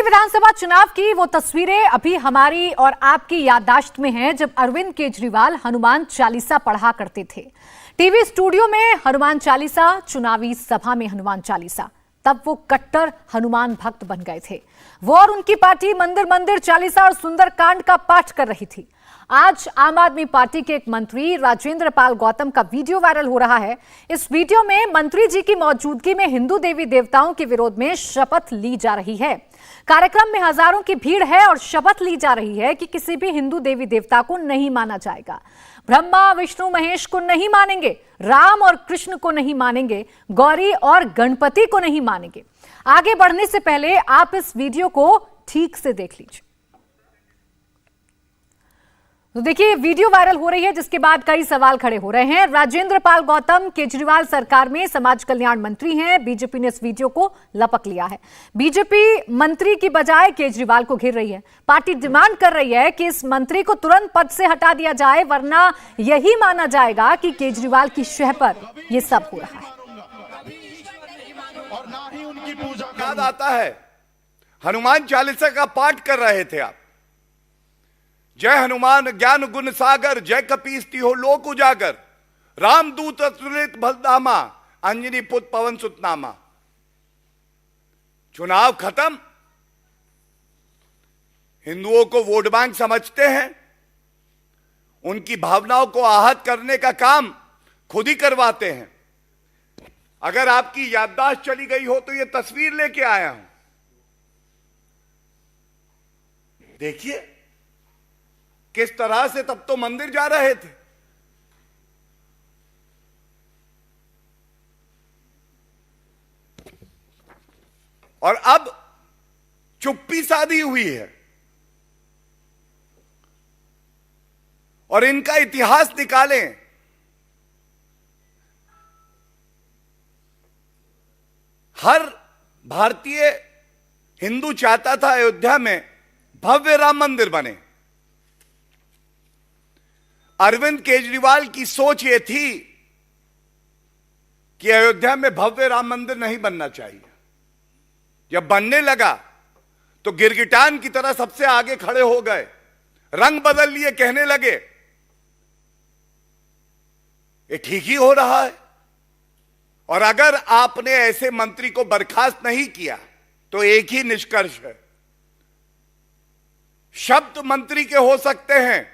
दिल्ली विधानसभा चुनाव की वो तस्वीरें अभी हमारी और आपकी याददाश्त में हैं, जब अरविंद केजरीवाल हनुमान चालीसा पढ़ा करते थे। टीवी स्टूडियो में हनुमान चालीसा, चुनावी सभा में हनुमान चालीसा। तब वो कट्टर हनुमान भक्त बन गए थे। वो और उनकी पार्टी मंदिर मंदिर चालीसा और सुंदरकांड का पाठ कर रही थी। आज आम आदमी पार्टी के एक मंत्री राजेंद्र पाल गौतम का वीडियो वायरल हो रहा है। इस वीडियो में मंत्री जी की मौजूदगी में हिंदू देवी देवताओं के विरोध में शपथ ली जा रही है। कार्यक्रम में हजारों की भीड़ है और शपथ ली जा रही है कि किसी भी हिंदू देवी देवता को नहीं माना जाएगा। ब्रह्मा विष्णु महेश को नहीं मानेंगे, राम और कृष्ण को नहीं मानेंगे, गौरी और गणपति को नहीं मानेंगे। आगे बढ़ने से पहले आप इस वीडियो को ठीक से देख लीजिए। तो देखिए, वीडियो वायरल हो रही है, जिसके बाद कई सवाल खड़े हो रहे हैं। राजेंद्र पाल गौतम केजरीवाल सरकार में समाज कल्याण मंत्री हैं। बीजेपी ने इस वीडियो को लपक लिया है। बीजेपी मंत्री की बजाय केजरीवाल को घेर रही है। पार्टी डिमांड कर रही है कि इस मंत्री को तुरंत पद से हटा दिया जाए, वरना यही माना जाएगा कि केजरीवाल की शह पर यह सब हो रहा है। और ना ही उनकी पूजा याद आता है। हनुमान चालीसा का पाठ कर रहे थे आप। जय हनुमान ज्ञान गुण सागर, जय कपीस तिहो लोक उजागर, रामदूत अतुलित बलधामा, अंजनी पुत्र पवन सुत नामा। चुनाव खत्म, हिंदुओं को वोट बैंक समझते हैं। उनकी भावनाओं को आहत करने का काम खुद ही करवाते हैं। अगर आपकी याददाश्त चली गई हो तो यह तस्वीर लेके आया हूं, देखिए किस तरह से तब तो मंदिर जा रहे थे। और अब चुप्पी साधी हुई है और इनका इतिहास निकालें। हर भारतीय हिंदू चाहता था अयोध्या में भव्य राम मंदिर बने। अरविंद केजरीवाल की सोच यह थी कि अयोध्या में भव्य राम मंदिर नहीं बनना चाहिए। जब बनने लगा तो गिरगिटान की तरह सबसे आगे खड़े हो गए, रंग बदल लिए, कहने लगे ये ठीक ही हो रहा है। और अगर आपने ऐसे मंत्री को बर्खास्त नहीं किया तो एक ही निष्कर्ष है, शब्द मंत्री के हो सकते हैं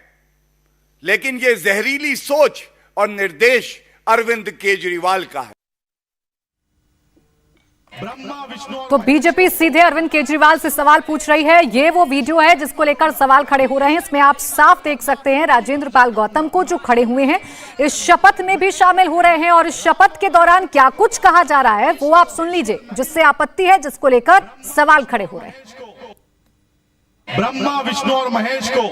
लेकिन ये जहरीली सोच और निर्देश अरविंद केजरीवाल का है। तो बीजेपी सीधे अरविंद केजरीवाल से सवाल पूछ रही है। ये वो वीडियो है जिसको लेकर सवाल खड़े हो रहे हैं। इसमें आप साफ देख सकते हैं राजेंद्र पाल गौतम को, जो खड़े हुए हैं, इस शपथ में भी शामिल हो रहे हैं। और इस शपथ के दौरान क्या कुछ कहा जा रहा है वो आप सुन लीजिए, जिससे आपत्ति है, जिसको लेकर सवाल खड़े हो रहे हैं। ब्रह्मा विष्णु और महेश को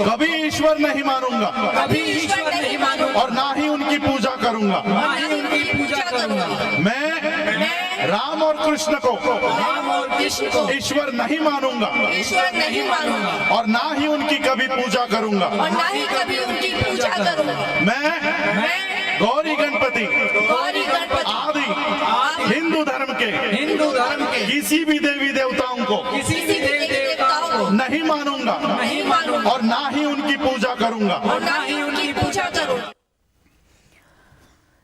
कभी ईश्वर नहीं मानूंगा, और ना ही उनकी पूजा करूंगा। मैं राम और कृष्ण को ईश्वर नहीं मानूंगा, और ना ही उनकी कभी पूजा करूंगा। मैं गौरी गणपति आदि हिंदू धर्म के किसी भी देवी देवताओं को नहीं मानूंगा, और ना ही उनकी पूजा करूंगा।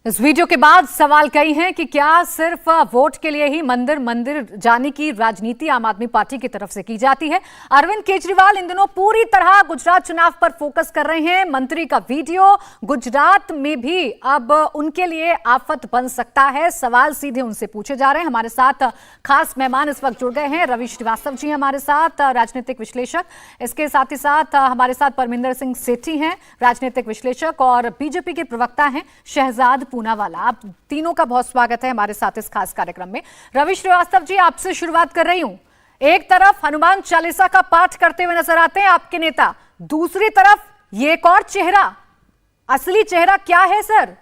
इस वीडियो के बाद सवाल कई हैं कि क्या सिर्फ वोट के लिए ही मंदिर मंदिर जाने की राजनीति आम आदमी पार्टी की तरफ से की जाती है। अरविंद केजरीवाल इन दिनों पूरी तरह गुजरात चुनाव पर फोकस कर रहे हैं। मंत्री का वीडियो गुजरात में भी अब उनके लिए आफत बन सकता है। सवाल सीधे उनसे पूछे जा रहे हैं। हमारे साथ खास मेहमान इस वक्त जुड़ गए हैं। रवि श्रीवास्तव जी हमारे साथ, राजनीतिक विश्लेषक। इसके साथ ही साथ हमारे साथ परमिंदर सिंह सेठी हैं, राजनीतिक विश्लेषक, और बीजेपी के प्रवक्ता हैं शहजाद पूनावाला। आप तीनों का बहुत स्वागत है हमारे साथ इस खास कार्यक्रम में। रवि श्रीवास्तव जी, आपसे शुरुआत कर रही हूं। एक तरफ हनुमान चालीसा का पाठ करते हुए नजर आते हैं आपके नेता, दूसरी तरफ ये एक और चेहरा, असली चेहरा क्या है सर?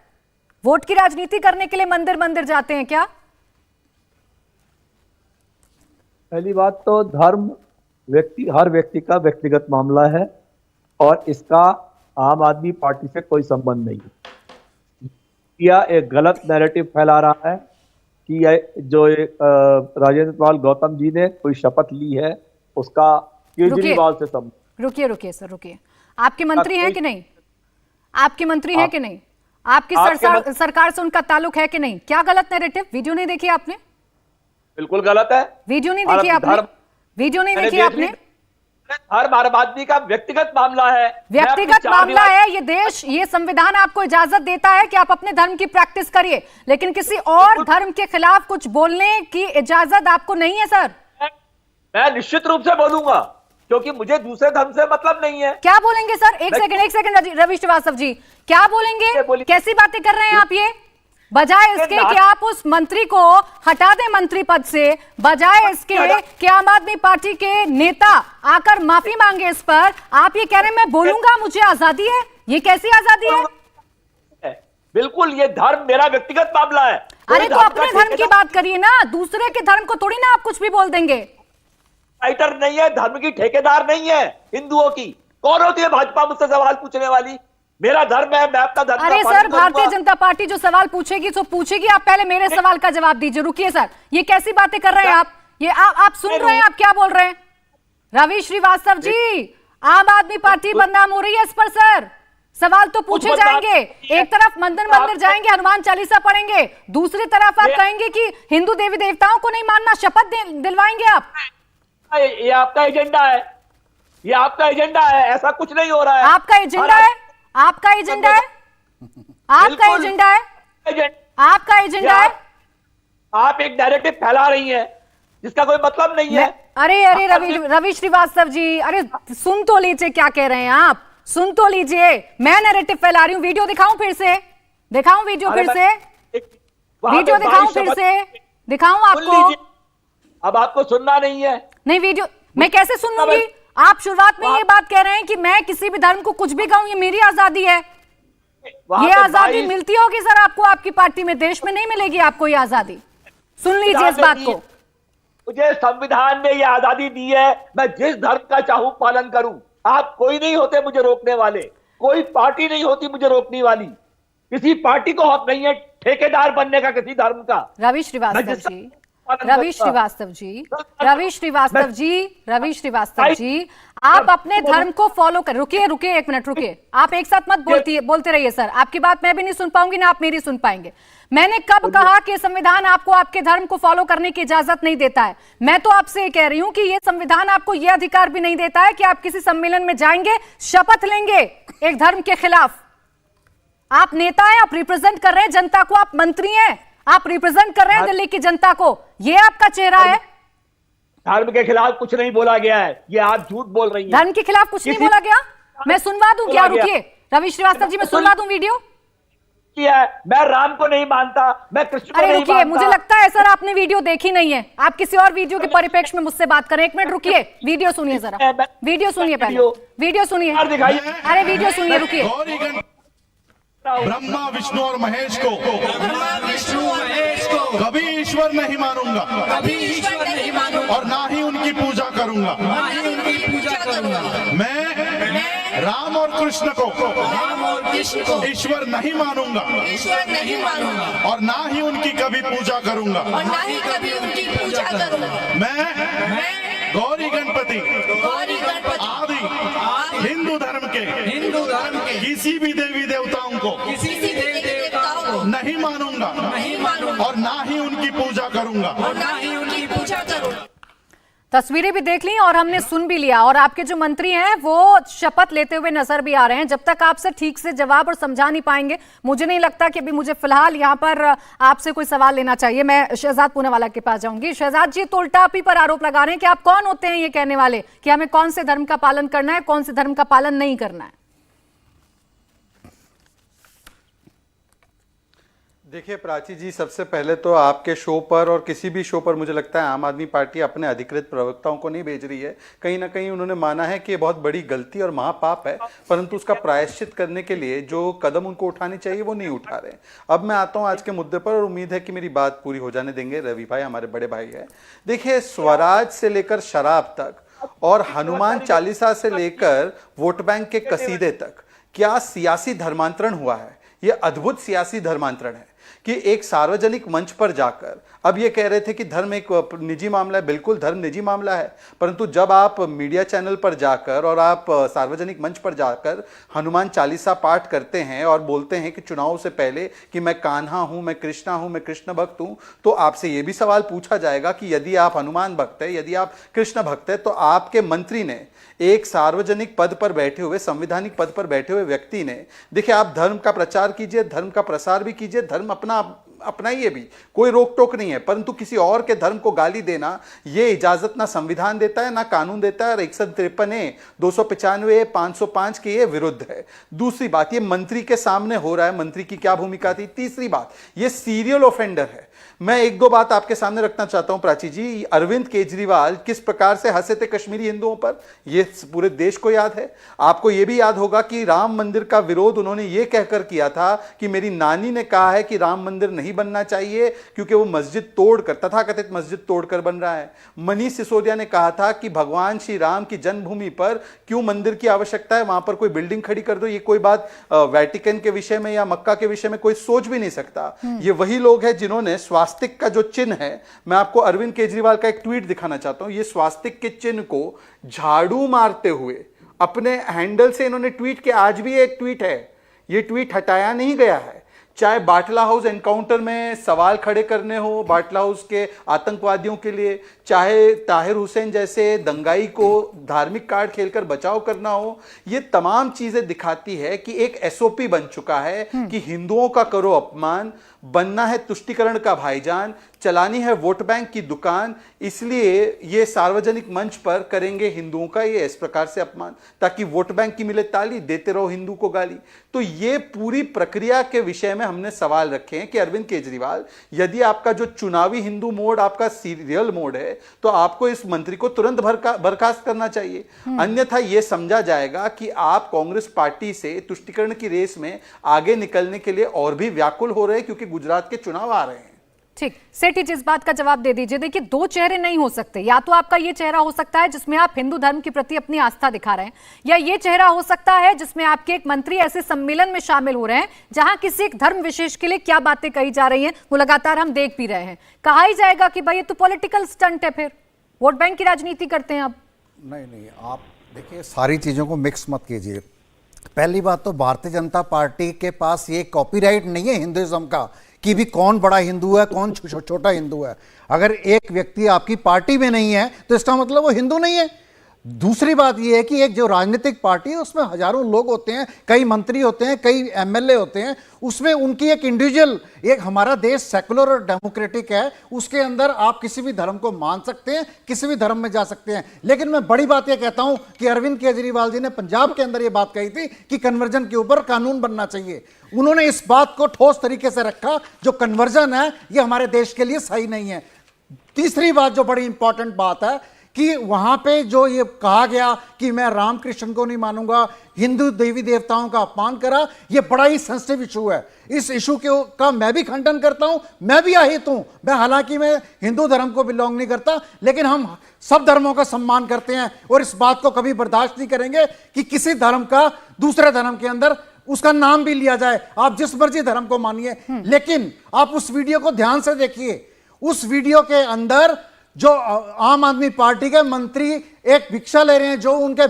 वोट की राजनीति करने के लिए मंदिर मंदिर जाते हैं क्या? पहली बात तो धर्म हर व्यक्ति का व्यक्तिगत मामला है और इसका आम आदमी पार्टी से कोई संबंध नहीं है। या एक गलत नैरेटिव फैला रहा है कि जो राजेंद्र पाल गौतम जी ने कोई शपथ ली है उसका केजरीवाल से संबंध। रुकिए सर, रुकिए। आपके मंत्री हैं कि नहीं? आपके मंत्री हैं कि नहीं? आपकी सरकार से उनका ताल्लुक है कि नहीं? क्या गलत नैरेटिव? वीडियो नहीं देखी आपने? बिल्कुल गलत है। वीडियो नहीं देखी आपने? वीडियो नहीं देखी आपने? धर्म हर आदमी का व्यक्तिगत मामला है। व्यक्तिगत मामला है। ये देश, ये संविधान आपको इजाजत देता है कि आप अपने धर्म की प्रैक्टिस करिए, लेकिन किसी और धर्म के खिलाफ कुछ बोलने की इजाजत आपको नहीं है सर। मैं निश्चित रूप से बोलूंगा, क्योंकि मुझे दूसरे धर्म से मतलब नहीं है। क्या बोलेंगे सर? एक सेकंड रवि श्रीवास्तव जी, क्या बोलेंगे? कैसी बातें कर रहे हैं आप? ये बजाय इसके कि आप उस मंत्री को हटा दें मंत्री पद से, बजाय इसके कि आम आदमी पार्टी के नेता आकर माफी मांगे इस पर, आप ये कह रहे हैं मैं बोलूंगा, मुझे आजादी है। ये कैसी आजादी है? बिल्कुल, ये धर्म मेरा व्यक्तिगत मामला है। अरे तो अपने धर्म की बात करिए ना, दूसरे के धर्म को थोड़ी ना आप कुछ भी बोल देंगे। राइटर नहीं है, धर्म की ठेकेदार नहीं है हिंदुओं की। कौन होती है भाजपा मुझसे सवाल पूछने वाली? मेरा धर्म है, मैं अपना धर्म। अरे सर, भारतीय जनता पार्टी जो सवाल पूछेगी तो पूछेगी, आप पहले मेरे सवाल का जवाब दीजिए। रुकिए सर, ये कैसी बातें कर रहे हैं आप? ये आप सुन रहे हैं आप क्या बोल रहे हैं? रवि श्रीवास्तव जी, आम आदमी पार्टी बदनाम हो रही है इस पर सर। सवाल तो पूछे जाएंगे, एक तरफ मंदिर मंदिर जाएंगे, हनुमान चालीसा पढ़ेंगे, दूसरी तरफ आप कहेंगे कि हिंदू देवी देवताओं को नहीं मानना, शपथ दिलवाएंगे आप। ये आपका एजेंडा है, ये आपका एजेंडा है। ऐसा कुछ नहीं हो रहा है। आपका एजेंडा है? आपका एजेंडा है? आपका एजेंडा है? आपका एजेंडा है? आप एक नैरेटिव फैला रही हैं जिसका कोई मतलब नहीं है। अरे रवि श्रीवास्तव जी, अरे सुन तो लीजिए क्या कह रहे हैं आप, सुन तो लीजिए। मैं नैरेटिव फैला रही हूं। वीडियो दिखाऊं फिर से? दिखाऊं वीडियो फिर से? वीडियो दिखाऊं फिर से? दिखाऊं आपको? अब आपको सुनना नहीं है? नहीं, वीडियो मैं कैसे सुन लूंगी? आप शुरुआत में ये बात कह रहे हैं कि मैं किसी भी धर्म को कुछ भी कहूं, ये मेरी आजादी है। ये आजादी मिलती होगी सर आपको, आपकी पार्टी में, देश में नहीं मिलेगी आपको ये आजादी। सुन लीजिए इस बात को। मुझे संविधान ने ये आजादी दी है, मैं जिस धर्म का चाहूं पालन करूं। आप कोई नहीं होते मुझे रोकने वाले, कोई पार्टी नहीं होती मुझे रोकने वाली। किसी पार्टी को हक नहीं है ठेकेदार बनने का किसी धर्म का। रवि श्रीवास्तव जी, रवि श्रीवास्तव जी, रवि श्रीवास्तव जी, रवि श्रीवास्तव जी, आप अपने धर्म को फॉलो कर। रुकिए एक मिनट, रुकिए। आप एक साथ मत बोलते रहिए सर। आपकी बात मैं भी नहीं सुन पाऊंगी ना आप मेरी सुन पाएंगे। मैंने कब कहा कि संविधान आपको आपके धर्म को फॉलो करने की इजाजत नहीं देता है? मैं तो आपसे ये कह रही हूं कि ये संविधान आपको ये अधिकार भी नहीं देता है कि आप किसी सम्मेलन में जाएंगे, शपथ लेंगे एक धर्म के खिलाफ। आप नेता हैं, आप रिप्रेजेंट कर रहे हैं जनता को, आप मंत्री हैं, आप रिप्रेजेंट कर रहे हैं दिल्ली की जनता को। ये आपका चेहरा है। धर्म के खिलाफ कुछ नहीं बोला गया है, ये आप झूठ बोल रही हैं। धर्म के खिलाफ कुछ नहीं बोला गया? मैं सुनवा दूं क्या? रुकिए रवि श्रीवास्तव जी, मैं सुनवा दूं वीडियो। मैं राम को नहीं मानता, मैं कृष्ण को नहीं मानता। रुकिए, मुझे लगता है सर आपने वीडियो देखी नहीं है, आप किसी और वीडियो के परिप्रेक्ष्य में मुझसे बात करें। एक मिनट रुकिए, वीडियो सुनिए जरा, वीडियो सुनिए पहले, वीडियो सुनिए। अरे वीडियो सुनिए, रुकिए। ब्रह्मा विष्णु और महेश को कभी ईश्वर नहीं मानूंगा, और ना ही उनकी पूजा करूंगा। मैं राम और कृष्ण को ईश्वर नहीं मानूंगा, और ना ही उनकी कभी पूजा करूंगा। मैं गौरी गणपति आदि हिंदू धर्म के किसी भी देवी देवताओं को नहीं मानूंगा, और ना ही उनकी पूजा करूंगा। तस्वीरें भी देख ली और हमने सुन भी लिया, और आपके जो मंत्री हैं वो शपथ लेते हुए नजर भी आ रहे हैं। जब तक आपसे ठीक से जवाब और समझा नहीं पाएंगे, मुझे नहीं लगता कि अभी मुझे फिलहाल यहाँ पर आपसे कोई सवाल लेना चाहिए। मैं शहजाद पूनावाला के पास जाऊंगी। शहजाद जी, तो उल्टा आप ही पर आरोप लगा रहे हैं कि आप कौन होते हैं ये कहने वाले कि हमें कौन से धर्म का पालन करना है, कौन से धर्म का पालन नहीं करना है? देखिए प्राची जी, सबसे पहले तो आपके शो पर और किसी भी शो पर मुझे लगता है आम आदमी पार्टी अपने अधिकृत प्रवक्ताओं को नहीं भेज रही है। कहीं ना कहीं उन्होंने माना है कि ये बहुत बड़ी गलती और महापाप है, परंतु उसका प्रायश्चित करने के लिए जो कदम उनको उठाने चाहिए वो नहीं उठा रहे। अब मैं आता हूँ आज के मुद्दे पर, और उम्मीद है कि मेरी बात पूरी हो जाने देंगे। रवि भाई हमारे बड़े भाई है। देखिए, स्वराज से लेकर शराब तक और हनुमान चालीसा से लेकर वोट बैंक के कसीदे तक क्या सियासी धर्मांतरण हुआ है? ये अद्भुत सियासी धर्मांतरण है, कि एक सार्वजनिक मंच पर जाकर, अब ये कह रहे थे कि धर्म एक निजी मामला है, बिल्कुल धर्म निजी मामला है, परंतु जब आप मीडिया चैनल पर जाकर और आप सार्वजनिक मंच पर जाकर हनुमान चालीसा पाठ करते हैं और बोलते हैं कि चुनाव से पहले कि मैं कान्हा हूं, मैं कृष्णा हूं, मैं कृष्ण भक्त हूं, तो आपसे यह भी सवाल पूछा जाएगा कि यदि आप हनुमान भक्त है, यदि आप कृष्ण भक्त है, तो आपके मंत्री ने, एक सार्वजनिक पद पर बैठे हुए, संवैधानिक पद पर बैठे हुए व्यक्ति ने, देखिए आप धर्म का प्रचार कीजिए, धर्म का प्रसार भी कीजिए, धर्म अपनाइए भी, कोई रोक टोक नहीं है, परंतु किसी और के धर्म को गाली देना यह इजाजत ना संविधान देता है ना कानून देता है, और 153A 295 505 के ये विरुद्ध है। दूसरी बात, ये मंत्री के सामने हो रहा है, मंत्री की क्या भूमिका थी। तीसरी बात, ये सीरियल ऑफेंडर है। मैं एक दो बात आपके सामने रखना चाहता हूं प्राची जी। अरविंद केजरीवाल किस प्रकार से हंसे थे कश्मीरी हिंदुओं पर, यह पूरे देश को याद है। आपको यह भी याद होगा कि राम मंदिर का विरोध उन्होंने यह कहकर किया था कि मेरी नानी ने कहा है कि राम मंदिर नहीं बनना चाहिए क्योंकि वो मस्जिद तोड़कर, तथाकथित मस्जिद तोड़कर बन रहा है। मनीष सिसोदिया ने कहा था कि भगवान श्री राम की जन्मभूमि पर क्यों मंदिर की आवश्यकता है, वहां पर कोई बिल्डिंग खड़ी कर दो। ये कोई बात वेटिकन के विषय में या मक्का के विषय में कोई सोच भी नहीं सकता। ये वही लोग हैं जिन्होंने स्वास्तिक का जो चिन्ह है, मैं आपको अरविंद केजरीवाल का एक ट्वीट दिखाना चाहता हूं। ये स्वास्तिक के चिन्ह को झाड़ू मारते हुए अपने हैंडल से इन्होंने ट्वीट किया। आज भी एक ट्वीट है, ये ट्वीट हटाया नहीं गया है। चाहे बाटला हाउस एनकाउंटर में सवाल खड़े करने हो बाटला हाउस के आतंकवादियों के लिए, चाहे ताहिर हुसैन जैसे दंगाई को धार्मिक कार्ड खेलकर बचाव करना हो, ये तमाम चीजें दिखाती है कि एक एसओपी बन चुका है कि हिंदुओं का करो अपमान, बनना है तुष्टीकरण का भाईजान, चलानी है वोट बैंक की दुकान, इसलिए ये सार्वजनिक मंच पर करेंगे हिंदुओं का ये इस प्रकार से अपमान ताकि वोट बैंक की मिले ताली, देते रहो हिंदू को गाली। तो ये पूरी प्रक्रिया के विषय में हमने सवाल रखे हैं कि अरविंद केजरीवाल, यदि आपका जो चुनावी हिंदू मोड आपका सीरियल मोड है तो आपको इस मंत्री को तुरंत बर्खास्त करना चाहिए। अन्यथा यह समझा जाएगा कि आप कांग्रेस पार्टी से तुष्टीकरण की रेस में आगे निकलने के लिए और भी व्याकुल हो रहे हैं क्योंकि गुजरात के चुनाव आ रहे हैं। ठीक, सेठी जी इस बात का जवाब दे दीजिए। देखिए, दो चेहरे नहीं हो सकते। या तो आपका ये चेहरा हो सकता है जिसमें आप हिंदू धर्म के प्रति अपनी आस्था दिखा रहे हैं, या ये चेहरा हो सकता है जिसमें आपके एक मंत्री ऐसे सम्मेलन में शामिल हो रहे हैं जहां किसी एक धर्म विशेष के लिए क्या बातें कही जा रही हैं वो लगातार हम देख भी रहे हैं। कहा ही जाएगा कि भाई ये तो पॉलिटिकल स्टंट है, फिर वोट बैंक की राजनीति करते हैं। अब नहीं, आप देखिए सारी चीज़ों को मिक्स मत कीजिए। पहली बात तो भारतीय जनता पार्टी के पास ये कॉपीराइट नहीं है हिंदुइज्म का कि भी कौन बड़ा हिंदू है कौन छोटा हिंदू है। अगर एक व्यक्ति आपकी पार्टी में नहीं है तो इसका मतलब वो हिंदू नहीं है। दूसरी बात यह है कि एक जो राजनीतिक पार्टी है उसमें हजारों लोग होते हैं, कई मंत्री होते हैं, कई एमएलए होते हैं, उसमें उनकी एक इंडिविजुअल, एक हमारा देश सेकुलर और डेमोक्रेटिक है, उसके अंदर आप किसी भी धर्म को मान सकते हैं, किसी भी धर्म में जा सकते हैं। लेकिन मैं बड़ी बात यह कहता हूं कि अरविंद केजरीवाल जी ने पंजाब के अंदर यह बात कही थी कि कन्वर्जन के ऊपर कानून बनना चाहिए। उन्होंने इस बात को ठोस तरीके से रखा, जो कन्वर्जन है यह हमारे देश के लिए सही नहीं है। तीसरी बात जो बड़ी इंपॉर्टेंट बात है कि वहां पे जो ये कहा गया कि मैं रामकृष्ण को नहीं मानूंगा, हिंदू देवी देवताओं का अपमान करा, ये बड़ा ही सेंसिटिव इशू है। इस इशू का मैं भी खंडन करता हूं, मैं भी अहित हूं। मैं हालांकि मैं हिंदू धर्म को बिलोंग नहीं करता, लेकिन हम सब धर्मों का सम्मान करते हैं और इस बात को कभी बर्दाश्त नहीं करेंगे कि किसी धर्म का दूसरे धर्म के अंदर उसका नाम भी लिया जाए। आप जिस मर्जी धर्म को मानिए, लेकिन आप उस वीडियो को ध्यान से देखिए। उस वीडियो के अंदर जो आम आदमी पार्टी के मंत्री एक भिक्षा ले रहे हैं, जो उनके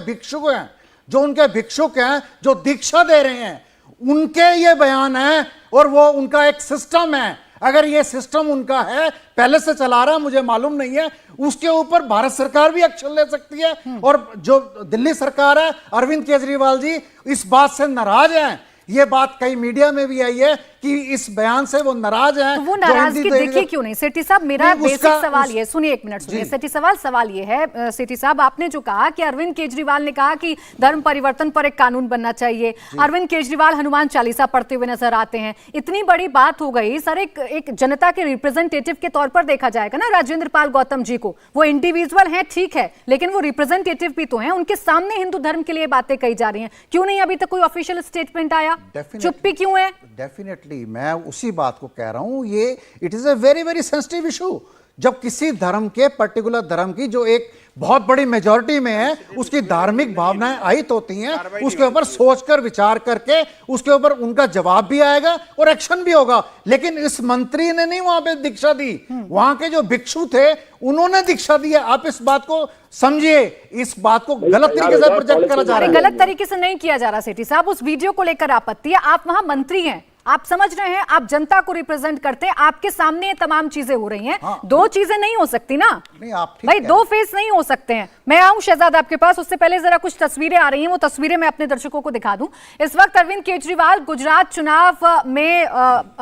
भिक्षुक हैं, जो दीक्षा दे रहे हैं, उनके ये बयान है और वो उनका एक सिस्टम है। अगर ये सिस्टम उनका है, पहले से चला रहा है, मुझे मालूम नहीं है, उसके ऊपर भारत सरकार भी एक्शन ले सकती है। और जो दिल्ली सरकार है, अरविंद केजरीवाल जी इस बात से नाराज हैं। ये बात कई मीडिया में भी आई है कि इस बयान से वो नाराज हैं। तो वो नाराजगी देखिए क्यों नहीं? सेठी साहब, मेरा बेसिक सवाल ये, सुनिए एक मिनट सुनिए सेठी सवाल ये है, सेठी साहब आपने जो कहा कि अरविंद केजरीवाल ने कहा कि धर्म परिवर्तन पर एक कानून बनना चाहिए, अरविंद केजरीवाल हनुमान चालीसा पढ़ते हुए नजर आते हैं, इतनी बड़ी बात हो गई सर। एक जनता के रिप्रेजेंटेटिव के तौर पर देखा जाएगा ना राजेंद्र पाल गौतम जी को, वो इंडिविजुअल है ठीक है, लेकिन वो रिप्रेजेंटेटिव भी तो हैं, उनके सामने हिंदू धर्म के लिए बातें कही जा रही हैं, क्यों नहीं अभी तक कोई ऑफिशियल स्टेटमेंट आया? चुप्पी क्यों है? डेफिनेटली मैं उसी बात को कह रहा हूं, ये it is a very very sensitive issue. जब किसी धर्म के पर्टिकुलर धर्म की जो एक बहुत बड़ी मेजॉरिटी में है, उसकी धार्मिक भावनाएं आहित होती हैं, उसके ऊपर सोचकर विचार करके उसके ऊपर उनका जवाब भी आएगा और एक्शन भी होगा। लेकिन इस मंत्री ने नहीं वहां पे दीक्षा दी, वहां के जो भिक्षु थे उन्होंने दीक्षा दी है। आप इस बात को समझिए, इस बात को गलत तरीके से प्रोजेक्ट करा जा रहा है। गलत तरीके से नहीं किया जा रहा सेठी साहब। उस वीडियो को लेकर आपत्ति है, आप वहां मंत्री हैं, आप समझ रहे हैं, आप जनता को रिप्रेजेंट करते हैं, आपके सामने ये तमाम चीजें हो रही हैं। हाँ, दो चीजें नहीं हो सकती ना नहीं, आप ठीक भाई, कह दो फेस नहीं हो सकते हैं। मैं आऊं शहजाद आपके पास, उससे पहले जरा कुछ तस्वीरें आ रही हैं, वो तस्वीरें मैं अपने दर्शकों को दिखा दूं। इस वक्त अरविंद केजरीवाल गुजरात चुनाव में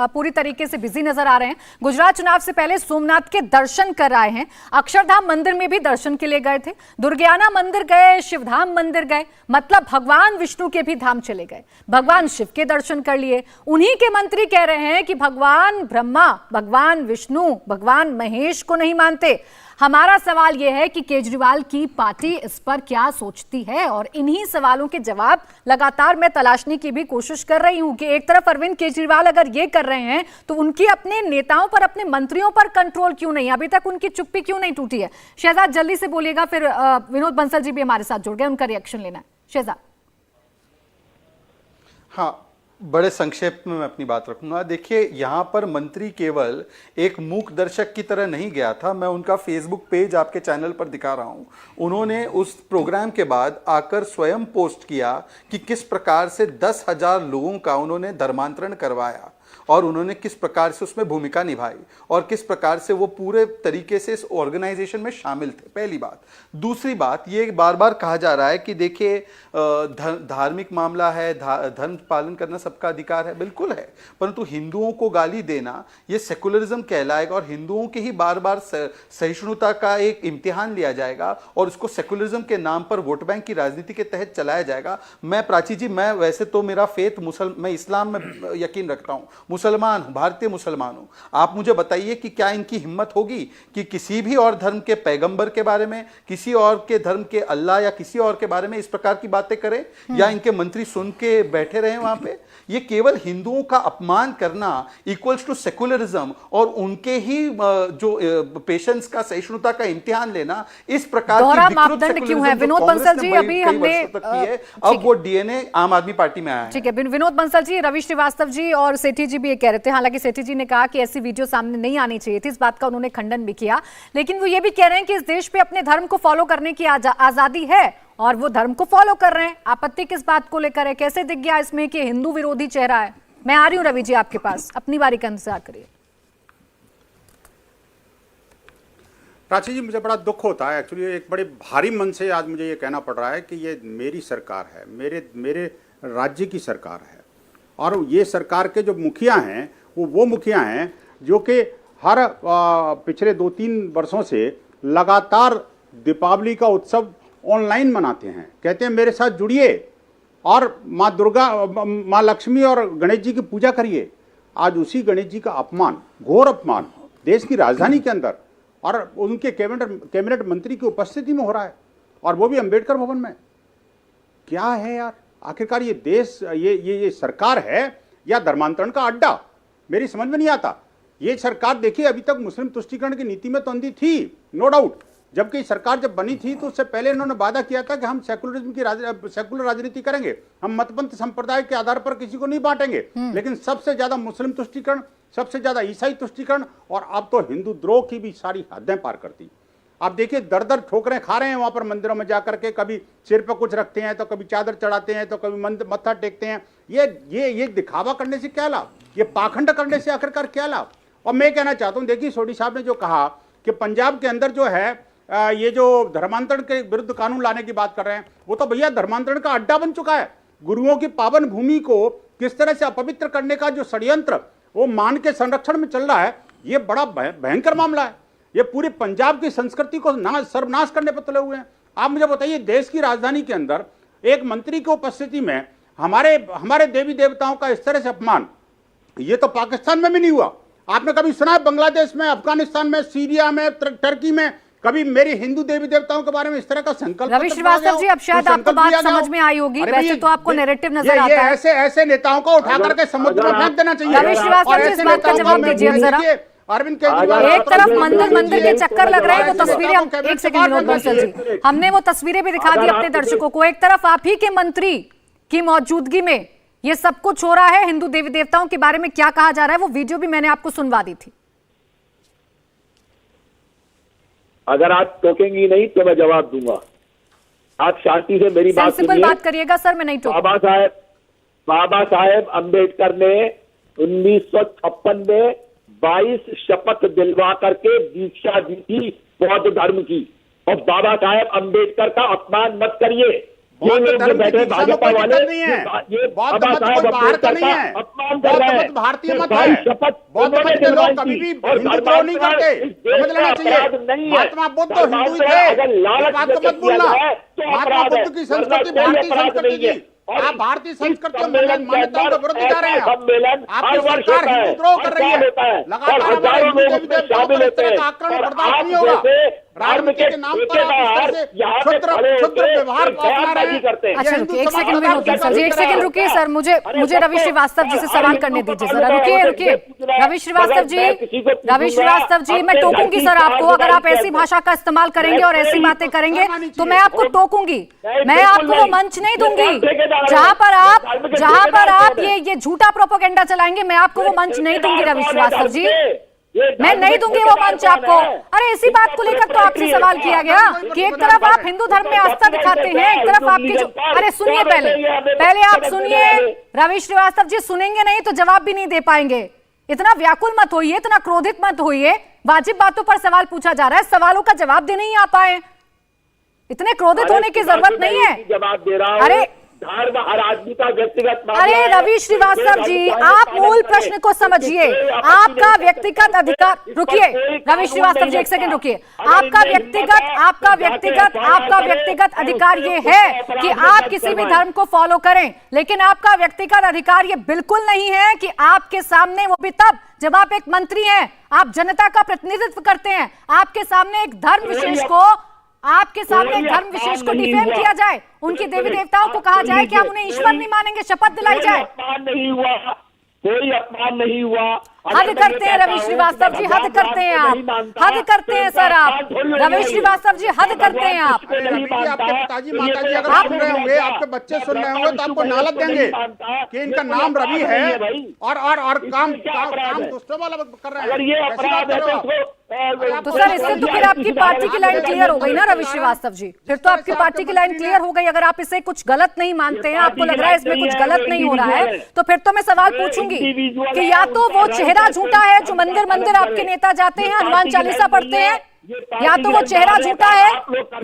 पूरी तरीके से बिजी नजर आ रहे हैं। गुजरात चुनाव से पहले सोमनाथ के दर्शन कर आए हैं, अक्षरधाम मंदिर में भी दर्शन के लिए गए थे, दुर्गियाना मंदिर गए, शिवधाम मंदिर गए, मतलब भगवान विष्णु के भी धाम चले गए, भगवान शिव के दर्शन कर लिए। उन्हीं के मंत्री कह रहे हैं कि भगवान ब्रह्मा, भगवान विष्णु, भगवान महेश को नहीं मानते। हमारा सवाल यह है कि केजरीवाल की पार्टी इस पर क्या सोचती है, और इन्हीं सवालों के जवाब लगातार मैं तलाशने की भी कोशिश कर रही हूं कि एक तरफ अरविंद केजरीवाल अगर ये कर रहे हैं तो उनकी अपने नेताओं पर, अपने मंत्रियों पर कंट्रोल क्यों नहीं, अभी तक उनकी चुप्पी क्यों नहीं टूटी है। शहजाद जल्दी से बोलिएगा, फिर विनोद बंसल जी भी हमारे साथ जुड़ गए, उनका रिएक्शन लेना है। शहजाद। हाँ, बड़े संक्षेप में मैं अपनी बात रखूंगा। देखिए, यहाँ पर मंत्री केवल एक मूक दर्शक की तरह नहीं गया था। मैं उनका फेसबुक पेज आपके चैनल पर दिखा रहा हूँ। उन्होंने उस प्रोग्राम के बाद आकर स्वयं पोस्ट किया कि किस प्रकार से 10,000 लोगों का उन्होंने धर्मांतरण करवाया और उन्होंने किस प्रकार से उसमें भूमिका निभाई और किस प्रकार से वो पूरे तरीके से इस ऑर्गेनाइजेशन में शामिल थे। पहली बात। दूसरी बात, ये बार बार कहा जा रहा है कि देखिए धार्मिक मामला है, धर्म पालन करना सबका अधिकार है, बिल्कुल है, परंतु हिंदुओं को गाली देना ये सेकुलरिज्म कहलाएगा और हिंदुओं की ही बार बार सहिष्णुता का एक इम्तिहान लिया जाएगा और उसको सेकुलरिज्म के नाम पर वोट बैंक की राजनीति के तहत चलाया जाएगा। मैं प्राची जी, मैं वैसे तो मेरा फेथ मैं इस्लाम में यकीन रखता हूँ, मुसलमान हूं, भारतीय मुसलमान हूं। आप मुझे बताइए कि क्या इनकी हिम्मत होगी कि किसी भी और धर्म के पैगंबर के बारे में, किसी और के धर्म के अल्लाह या किसी और के बारे में इस प्रकार की बातें करें, या इनके मंत्री सुन के बैठे रहे वहां पे। ये केवल हिंदुओं का अपमान करना इक्वल्स टू सेकुलरिज्म और उनके ही जो पेशेंस का, सहिष्णुता का इम्तिहान लेना, इस प्रकार की मापदंड क्यों है? विनोद बंसल जी, अभी हमने अब वो डीएनए आम आदमी पार्टी में आया है। ठीक है विनोद बंसल जी, रवि श्रीवास्तव जी और सेठी जी भी ये कह रहे थे, हालांकि सेठी जी ने कहा कि ऐसी वीडियो सामने नहीं आनी चाहिए थी, इस बात का उन्होंने खंडन भी किया, लेकिन वो ये भी कह रहे हैं कि इस देश पे अपने धर्म को फॉलो करने की आजादी है और वो धर्म को फॉलो कर रहे हैं। आपत्ति किस बात को लेकर है? कैसे दिख गया इसमें कि हिंदू विरोधी चेहरा है? मैं आ रही हूं रवि जी आपके पास, अपनी बारी का इंतजार करिए। प्राची जी, मुझे बड़ा दुख होता है एक्चुअली, एक बड़े भारी मन से आज मुझे ये कहना पड़ रहा है कि ये मेरी सरकार है, मेरे राज्य की सरकार है, और ये सरकार के जो मुखिया हैं वो मुखिया हैं जो कि हर पिछले 2-3 वर्षों से लगातार दीपावली का उत्सव ऑनलाइन मनाते हैं, कहते हैं मेरे साथ जुड़िए और माँ दुर्गा, माँ लक्ष्मी और गणेश जी की पूजा करिए। आज उसी गणेश जी का अपमान, घोर अपमान देश की राजधानी के अंदर और उनके कैबिनेट मंत्री की उपस्थिति में हो रहा है, और वो भी अंबेडकर भवन में। क्या है यार, आखिरकार ये देश, ये सरकार है या धर्मांतरण का अड्डा? मेरी समझ में नहीं आता। ये सरकार देखिए, अभी तक मुस्लिम तुष्टीकरण की नीति में तो अंधी थी, नो डाउट, जबकि सरकार जब बनी थी तो उससे पहले इन्होंने वादा किया था कि हम सेकुलरिज्म की सेकुलर राजनीति करेंगे, हम मतपंथ संप्रदाय के आधार पर किसी को नहीं बांटेंगे, लेकिन सबसे ज्यादा मुस्लिम तुष्टीकरण, सबसे ज्यादा ईसाई तुष्टीकरण, और अब तो हिंदू द्रोह की भी सारी हदें पार करती। आप देखिए दर ठोकरें खा रहे हैं वहां पर मंदिरों में जाकर के, कभी सिर पर कुछ रखते हैं तो कभी चादर चढ़ाते हैं तो कभी मत्था टेकते हैं। ये दिखावा करने से क्या लाभ, ये पाखंड करने से आखिरकार क्या लाभ? और मैं कहना चाहता हूं, देखिए सोडी साहब ने जो कहा कि पंजाब के अंदर जो है ये जो धर्मांतरण के विरुद्ध कानून लाने की बात कर रहे हैं, वो तो भैया धर्मांतरण का अड्डा बन चुका है। गुरुओं की पावन भूमि को किस तरह से अपवित्र करने का जो षड्यंत्र वो मान के संरक्षण में चल रहा है, ये बड़ा भयंकर मामला है। ये पूरे पंजाब की संस्कृति को सर्वनाश करने पर तुले हुए हैं। आप मुझे बताइए, देश की राजधानी के अंदर एक मंत्री की उपस्थिति में हमारे देवी देवताओं का इस तरह से अपमान, ये तो पाकिस्तान में भी नहीं हुआ। आपने कभी सुना है बांग्लादेश में, अफगानिस्तान में, सीरिया में, टर्की में कभी मेरे हिंदू देवी देवताओं के बारे में इस तरह का संकल्प? रवि श्रीवास्तव जी, अब शायद आपको बात समझ में आई होगी, वैसे तो आपको नैरेटिव नजर आता है। ऐसे नेताओं को उठा करके समुद्र में फेंक देना चाहिए। रवि श्रीवास्तव जी, इस बात का जवाब दीजिए जरा। अरविंद केजरीवाल एक तरफ मंदिर मंदिर के चक्कर लग रहे हैं, वो तस्वीरें हम एक सेकंड विनोद बंसल जी, हमने वो तस्वीरें भी दिखा दी अपने दर्शकों को। एक तरफ आप ही के मंत्री की मौजूदगी में ये सब कुछ हो रहा है, हिंदू देवी देवताओं के बारे में क्या कहा जा रहा है, वो वीडियो भी मैंने आपको सुनवा दी थी। अगर आप टोकेंगी नहीं तो मैं जवाब दूंगा। आप शांति से मेरी बात सेंसिबल सुनिए। बात करिएगा सर, मैं नहीं टोकूंगा। बाबा साहेब अंबेडकर ने 1956 में 22 शपथ दिलवा करके दीक्षा दी थी बौद्ध धर्म की। और बाबा साहेब अंबेडकर का अपमान मत करिए। बौद्ध धर्म की दीक्षा में कोई दिक्कत नहीं है। बौद्ध मत कोई बाहर का नहीं है। बौद्ध मत भारतीय मत है। बौद्ध मत के लोग कभी भी हिंदुत्व नहीं करते, समझ लेना चाहिए। महात्मा बुद्ध तो हिंदू ही थे, इस बात को मत भूलना। महात्मा बुद्ध की संस्कृति भारतीय संस्कृति की, आप भारतीय संस्कृति मान्यताओं के विरुद्ध जा रहे हैं। आपकी सरकार हिंदुत्व कर रही है, लगातार हमारे हिंदू देवी देवताओं पर इस तरह का आक्रमण बर्दाश्त नहीं होगा। राजनीति के नाम पर आप इस तरह से क्षुद्र व्यवहार को अपना रहे हैं। अच्छा रुकिए, एक सेकंड विनोद बंसल जी, एक सेकंड रुकिए सर, मुझे रवि श्रीवास्तव जी से सवाल करने दीजिए सर। रुकिए रवि श्रीवास्तव जी, मैं टोकूंगी सर आपको, अगर आप ऐसी भाषा का इस्तेमाल करेंगे और ऐसी बातें करेंगे तो मैं आपको टोकूंगी। मैं आपको वो मंच नहीं दूंगी जहां पर आप ये झूठा प्रोपेगेंडा चलाएंगे। मैं आपको वो मंच नहीं दूंगी रवि श्रीवास्तव जी, मैं नहीं दूंगी वो मंच आपको। अरे इसी बात को लेकर तो आपसे सवाल किया गया कि एक तरफ आप हिंदू धर्म में आस्था दिखाते हैं, एक तरफ आपकी अरे सुनिए, पहले आप सुनिए रवि श्रीवास्तव जी, सुनेंगे नहीं तो जवाब भी नहीं दे पाएंगे। इतना व्याकुल मत होइए, इतना क्रोधित मत होइए। वाजिब बातों पर सवाल पूछा जा रहा है, सवालों का जवाब दे नहीं आ पाए, इतने क्रोधित होने की जरूरत नहीं है। जवाब दे रहा हूं। अरे धर्म हर आदमी का व्यक्तिगत। अरे रवि श्रीवास्तव जी, आप मूल प्रश्न को समझिए। आपका व्यक्तिगत अधिकार, रुकिए रवि श्रीवास्तव जी एक सेकंड रुकिए। आपका व्यक्तिगत अधिकार ये है कि आप किसी भी धर्म को फॉलो करें, लेकिन आपका व्यक्तिगत अधिकार ये बिल्कुल नहीं है कि आपके सामने, वो भी तब जब आप एक मंत्री हैं, आप जनता का प्रतिनिधित्व करते हैं, आपके सामने एक धर्म विशेष को डिफेम किया जाए, उनके देवी देवताओं को कहा जाए कि हम उन्हें ईश्वर नहीं मानेंगे, शपथ दिलाई जाए। अपमान नहीं हुआ, कोई अपमान नहीं हुआ। हद करते हैं रवि श्रीवास्तव जी, हद करते हैं आप, हद करते हैं सर आप, रवि श्रीवास्तव जी हद करते हैं आप। आपके पिताजी माताजी अगर सुन रहे होंगे, आपके बच्चे सुन रहे होंगे तो आपको नालत देंगे कि इनका नाम रवि है और काम दूसरों वाला कर रहे हैं। तो सर इससे तो फिर आपकी पार्टी की लाइन क्लियर हो गई ना रवि श्रीवास्तव जी, फिर तो आपकी पार्टी की लाइन क्लियर हो गई। अगर आप इसे कुछ गलत नहीं मानते हैं, आपको लग रहा है इसमें कुछ गलत नहीं हो रहा है, तो फिर तो मैं सवाल पूछूंगी कि या तो वो चेहरा झूठा है जो मंदिर मंदिर आपके नेता जाते हैं, हनुमान चालीसा पढ़ते हैं, या तो वो चेहरा झूठा है,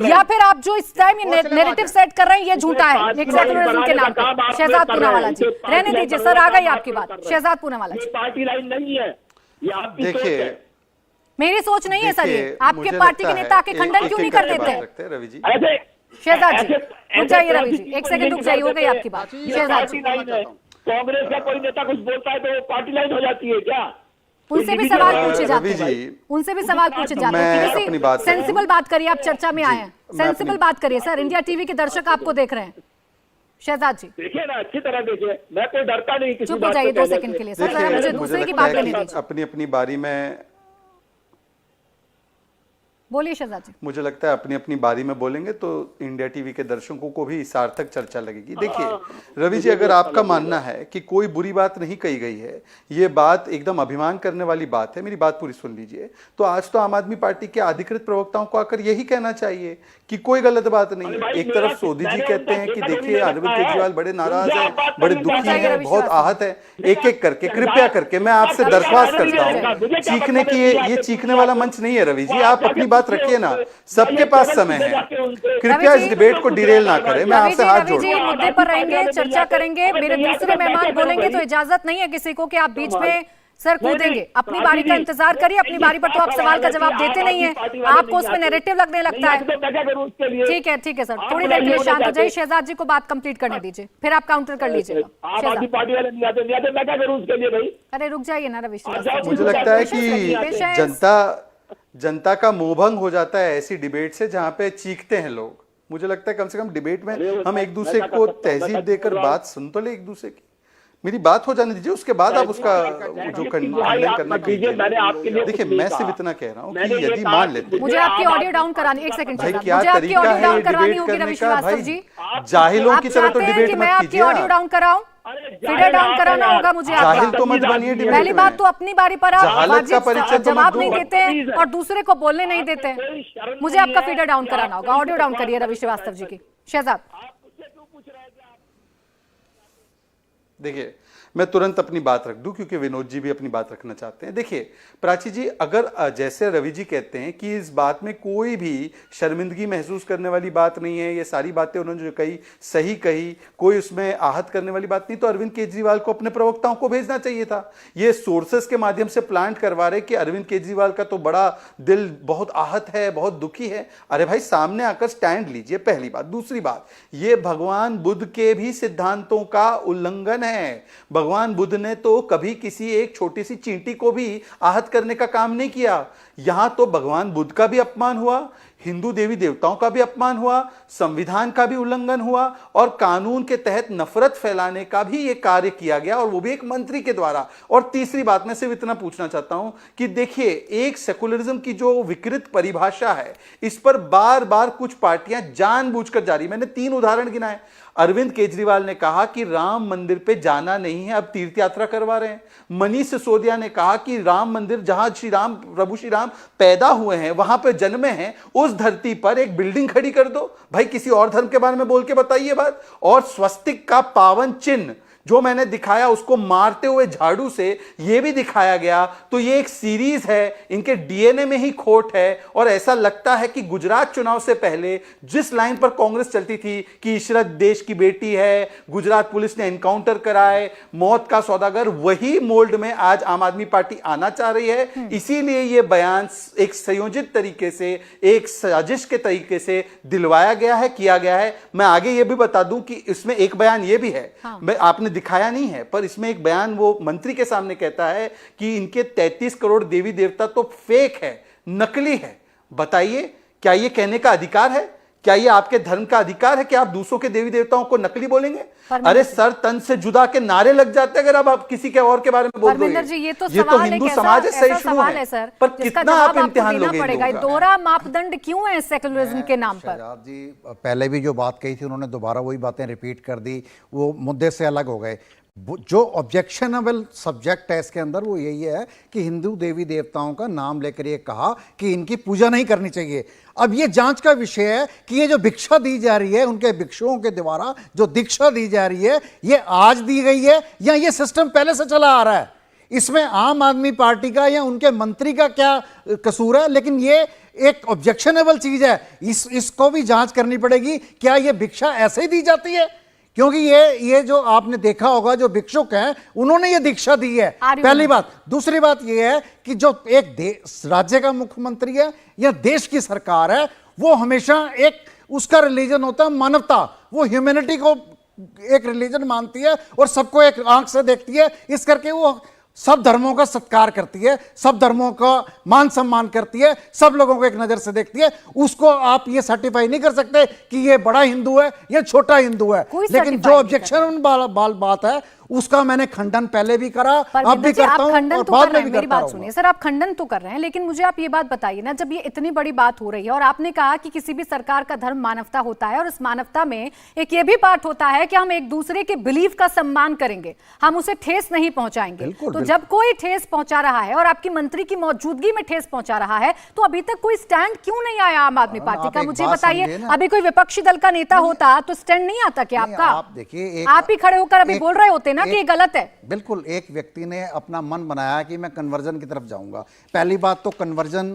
या फिर आप जो इस टाइम नैरेटिव सेट कर रहे हैं ये झूठा है एक सेकुलरिज्म के नाम पर। शहजाद पूनावाला जी, रहने दीजिए सर, आ गई आपकी बात। शहजाद पूनावाला जी, पार्टी लाइन नहीं है, ये आपकी सोच देखिए है। मेरी सोच नहीं है सर, ये आपके पार्टी के नेता के खंडन क्यों नहीं कर देते रवि जी? शहजाद जी रुक जाइए, रवि जी एक सेकंड रुक जाइए, हो गई आपकी बात। शहजाद जी, कांग्रेस का कोई नेता कुछ बोलता है तो वो पार्टी लाइन हो जाती है क्या? उनसे भी सवाल पूछे जाते रवि हैं, जी, उनसे भी सवाल पूछे जाते मैं हैं। अपनी बात कर रहा हूं। सेंसिबल बात करिए, आप चर्चा में आए हैं, मैं सेंसिबल बात करिए सर, इंडिया टीवी के दर्शक आपको देख रहे हैं। शहजाद जी देखिए ना, अच्छी तरह देखिए, मैं कोई डरता नहीं किसी चुप हो बात जाइए को 2 कहने सेकंड से। के लिए सर, जरा देखिए, मुझे मुझे दूसरे की लगता बात है लेने कि दीजिए। अपनी अपनी बारी में बोलिए शहजाद जी। मुझे लगता है अपनी अपनी बारी में बोलेंगे तो इंडिया टीवी के दर्शकों को भी सार्थक चर्चा लगेगी। देखिए रवि जी, अगर आपका मानना है कि कोई बुरी बात नहीं कही गई है, ये बात एकदम अभिमान करने वाली बात है, मेरी बात पूरी सुन लीजिए, तो आज तो आम आदमी पार्टी के अधिकृत प्रवक्ताओं को आकर यही कहना चाहिए कि कोई गलत बात नहीं है। एक तरफ सोदी जी कहते हैं कि देखिए अरविंद केजरीवाल बड़े नाराज हैं, बड़े दुखी हैं, बहुत आहत है। एक एक करके कृपया करके मैं आपसे दरख्वास्त करता हूँ, चीखने की ये चीखने वाला मंच नहीं है रवि जी, आप अपनी बात रखिए ना, सबके पास समय है, कृपया इस डिबेट को डिरेल ना करें। मैं आपसे हाथ जोड़ता हूं। मुद्दे पर रहेंगे, चर्चा करेंगे, मेरे दूसरे मेहमान बोलेंगे तो इजाजत नहीं है किसी को कि आप बीच में सर कूदेंगे। अपनी बारी का इंतजार करिए, अपनी बारी पर तो आप सवाल का जवाब देते नहीं है, आपको उसमें नैरेटिव लगने लगता है। ठीक है सर, थोड़ी देर के लिए शांत हो जाइए। शहजाद जी को बात कंप्लीट करने दीजिए, फिर आप काउंटर कर लीजिएगा। अरे रुक जाइए ना रवि श्रीवास्तव, मुझे लगता है कि जनता का मोहभंग हो जाता है ऐसी डिबेट से जहां पे चीखते हैं लोग। मुझे लगता है कम से कम डिबेट में हम एक दूसरे को तहजीब देकर बात सुन तो ले एक दूसरे की। मेरी बात हो जाने दीजिए, उसके बाद आप उसका जो खंडन करना दीजिए। मैंने आपके लिए देखिए, मैं सिर्फ इतना कह रहा हूँ कि यदि मान लेते हैं, मुझे आपकी ऑडियो डाउन करानी, एक सेकंड भाई शहजाद, क्या मुझे आपकी तरीका ऑडियो है डाउन ये करवानी डिबेट होगी करने रवि का? श्रीवास्तव भाई जी। जाहिलों आप की तरह तो चाहते हैं डिबेट कि मैं मत आपकी कीजिए ऑडियो आप। डाउन कराऊं? फीडर डाउन कराना होगा मुझे जाहिल आपका। तो मत बनिए डिबेट पहली में। बात तो अपनी बारी पर आप जहालत का वाजिब परिचय तो जवाब मत नहीं दो। देते हैं और दूसरे को बोलने नहीं देते हैं। मुझे आपका फीडर डाउन कराना होगा। ऑडियो डाउन करिए रवि श्रीवास्तव जी की। शहजाद, देखिए, मैं तुरंत अपनी बात रख दूं क्योंकि विनोद जी भी अपनी बात रखना चाहते हैं। देखिए प्राची जी, अगर जैसे रवि जी कहते हैं कि इस बात में कोई भी शर्मिंदगी महसूस करने वाली बात नहीं है, ये सारी बातें उन्होंने जो कही सही कही, कोई उसमें आहत करने वाली बात नहीं, तो अरविंद केजरीवाल को अपने प्रवक्ताओं को भेजना चाहिए था। ये सोर्सेस के माध्यम से प्लांट करवा रहे कि अरविंद केजरीवाल का तो बड़ा दिल बहुत आहत है, बहुत दुखी है। अरे भाई, सामने आकर स्टैंड लीजिए, पहली बात। दूसरी बात, ये भगवान बुद्ध के भी सिद्धांतों का उल्लंघन है। भगवान बुद्ध ने तो कभी किसी एक छोटी सी चींटी को भी आहत करने का काम नहीं किया। यहां तो भगवान बुद्ध का भी अपमान हुआ, हिंदू देवी देवताओं का भी अपमान हुआ, संविधान का भी उल्लंघन हुआ और कानून के तहत नफरत फैलाने का भी यह कार्य किया गया, और वो भी एक मंत्री के द्वारा। और तीसरी बात, मैं सिर्फ इतना पूछना चाहता हूं कि देखिए, एक सेकुलरिज्म की जो विकृत परिभाषा है, इस पर बार बार कुछ पार्टियां जानबूझकर जा रही। मैंने 3 उदाहरण गिनाए। अरविंद केजरीवाल ने कहा कि राम मंदिर पे जाना नहीं है, अब तीर्थ यात्रा करवा रहे हैं। मनीष सिसोदिया ने कहा कि राम मंदिर, जहां प्रभु श्री राम पैदा हुए हैं, वहां पे जन्मे हैं, उस धरती पर एक बिल्डिंग खड़ी कर दो। भाई, किसी और धर्म के बारे में बोल के बताइए बात। और स्वस्तिक का पावन चिन्ह जो मैंने दिखाया, उसको मारते हुए झाड़ू से यह भी दिखाया गया, तो ये एक सीरीज है, इनके डीएनए में ही खोट है। और ऐसा लगता है कि गुजरात चुनाव से पहले जिस लाइन पर कांग्रेस चलती थी कि इशरत देश की बेटी है, गुजरात पुलिस ने एनकाउंटर कराए, मौत का सौदागर, वही मोल्ड में आज आम आदमी पार्टी आना चाह रही है। इसीलिए यह बयान एक संयोजित तरीके से, एक साजिश के तरीके से दिलवाया गया है, किया गया है। मैं आगे यह भी बता दूं कि इसमें एक बयान यह भी है, आपने दिखाया नहीं है, पर इसमें एक बयान वो मंत्री के सामने कहता है कि इनके 33 करोड़ देवी देवता तो फेक है, नकली है। बताइए, क्या ये कहने का अधिकार है? क्या ये आपके धर्म का अधिकार है कि आप दूसरों के देवी देवताओं को नकली बोलेंगे? अरे सर तन से जुदा के नारे लग जाते अगर अब आप किसी के और के बारे में बोल रहे हैं। ये तो हिंदू समाज है, सही शुरू है सर, पर कितना आप इम्तिहान लोगे? दोहरा मापदंड क्यों है सेकुलरिज्म के नाम पर? शहजाद जी पहले भी जो बात कही थी, उन्होंने दोबारा वही बातें रिपीट कर दी, वो मुद्दे से अलग हो गए। जो ऑब्जेक्शनेबल सब्जेक्ट है इसके अंदर वो यही है कि हिंदू देवी देवताओं का नाम लेकर ये कहा कि इनकी पूजा नहीं करनी चाहिए। अब ये जांच का विषय है कि ये जो भिक्षा दी जा रही है, उनके भिक्षुओं के द्वारा जो दीक्षा दी जा रही है, ये आज दी गई है या ये सिस्टम पहले से चला आ रहा है? इसमें आम आदमी पार्टी का या उनके मंत्री का क्या कसूर है? लेकिन ये एक ऑब्जेक्शनेबल चीज है, इसको भी जांच करनी पड़ेगी। क्या ये भिक्षा ऐसे ही दी जाती है? क्योंकि ये जो आपने देखा होगा, जो भिक्षुक हैं उन्होंने ये दीक्षा दी है, पहली बात। दूसरी बात ये है कि जो एक राज्य का मुख्यमंत्री है या देश की सरकार है, वो हमेशा एक उसका रिलीजन होता है मानवता, वो ह्यूमैनिटी को एक रिलीजन मानती है और सबको एक आंख से देखती है। इस करके वो सब धर्मों का सत्कार करती है, सब धर्मों का मान सम्मान करती है, सब लोगों को एक नजर से देखती है। उसको आप ये सर्टिफाई नहीं कर सकते कि ये बड़ा हिंदू है या छोटा हिंदू है। लेकिन जो ऑब्जेक्शन बात है उसका मैंने खंडन पहले भी करा, अब भी करता हूं और बाद में भी मेरी बात सुनिए सर, आप खंडन तो कर रहे हैं, लेकिन मुझे आप ये बात बताइए ना, जब ये इतनी बड़ी बात हो रही है और आपने कहा कि किसी भी सरकार का धर्म मानवता होता है, और इस मानवता में एक ये भी पार्ट होता है कि हम एक दूसरे के बिलीफ का सम्मान करेंगे, हम उसे ठेस नहीं पहुंचाएंगे। तो जब कोई ठेस पहुंचा रहा है और आपकी मंत्री की मौजूदगी में ठेस पहुंचा रहा है, तो अभी तक कोई स्टैंड क्यों नहीं आया आम आदमी पार्टी का? मुझे बताइए, अभी कोई विपक्षी दल का नेता होता तो स्टैंड नहीं आता क्या आपका? आप देखिए, आप ही खड़े होकर अभी बोल रहे होते ना कि गलत है। बिल्कुल, एक व्यक्ति ने अपना मन बनाया कि मैं कन्वर्जन की तरफ जाऊंगा। पहली बात तो कन्वर्जन,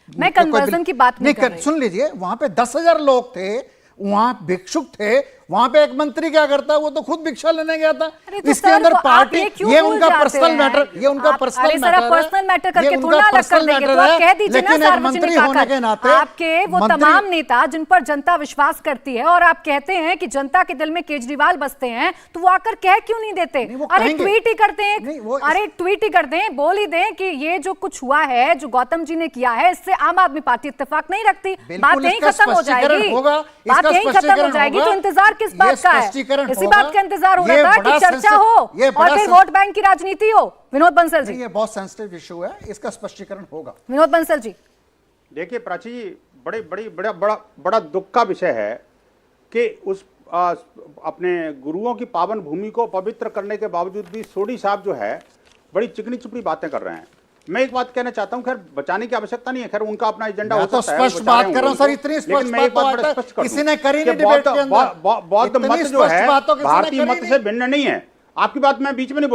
मैं कन्वर्जन की बात नहीं कर रही। सुन लीजिए, वहां पे 10,000 लोग थे, वहां भिक्षुक थे, वहां पे एक मंत्री क्या करता है, वो तो खुद भिक्षा लेने गया था। तो इसके अंदर पार्टी, ये उनका पर्सनल मैटर, ये उनका पर्सनल मैटर करके थोड़ा अलग कर देंगे, तो आप कह दीजिए ना सार्वजनिक होने के नाते आपके वो तमाम नेता जिन पर जनता विश्वास करती है, और आप कहते हैं कि जनता के दिल में केजरीवाल बसते हैं, तो वो आकर कह क्यों नहीं देते? अरे ट्वीट ही करते हैं, अरे ट्वीट ही करते हैं, बोल ही दें कि ये जो कुछ हुआ है, जो गौतम जी ने किया है, इससे आम आदमी पार्टी इत्तेफाक नहीं रखती। बात यही खत्म हो जाएगी, बात यही खत्म हो जाएगी। तो इंतजार किस बात का है? इसी बात का इंतजार हो रहा था कि चर्चा हो और फिर वोट बैंक की राजनीति हो। विनोद बंसल जी, ये बहुत सेंसिटिव इशू है, इसका स्पष्टीकरण होगा। विनोद बंसल जी, देखिए प्राची जी, बड़ा दुख का विषय है कि उस अपने गुरुओं की पावन भूमि को पवित्र करने के बावजूद भी सोढ़ी साहब जो है बड़ी चिकनी चुपड़ी बातें कर रहे हैं। मैं एक बात कहना चाहता हूं, खैर बचाने की आवश्यकता नहीं है, खैर उनका अपना एजेंडा हो सकता है। स्पष्ट बात कर रहा हूं सर, इतनी स्पष्ट बात किसी ने करी नहीं डिबेट के अंदर। बौद्ध मत जो है भारतीय मत से भिन्न नहीं है। आपकी बात मैं बीच में नहीं